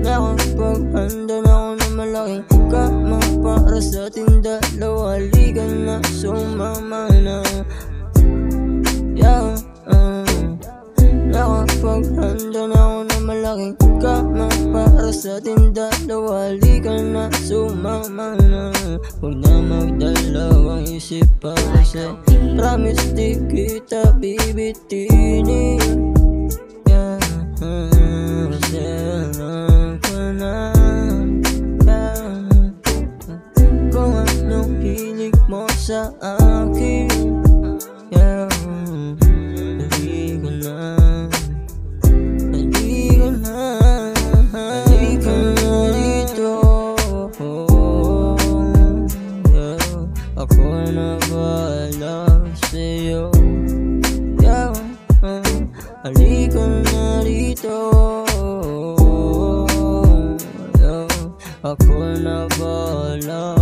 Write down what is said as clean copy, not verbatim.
Nakapaghanda na ako ng malaking kama para sa ating dalawa. Halika na, sumama na. Yeah, nakapaghanda na ako ng malaking kama para sa ating dalawa. Halika na, sumama na. Huwag na magdalawang isip pa kasi promise di kita bibitinin. Yeah, kasi alam ko na, yeah, kung anong hilig mo sa akin. Yeah, halika na, halika na, halika na dito. Yeah, ako na bahala sa'yo. Yeah, halika na dito. Yeah, ako na bahala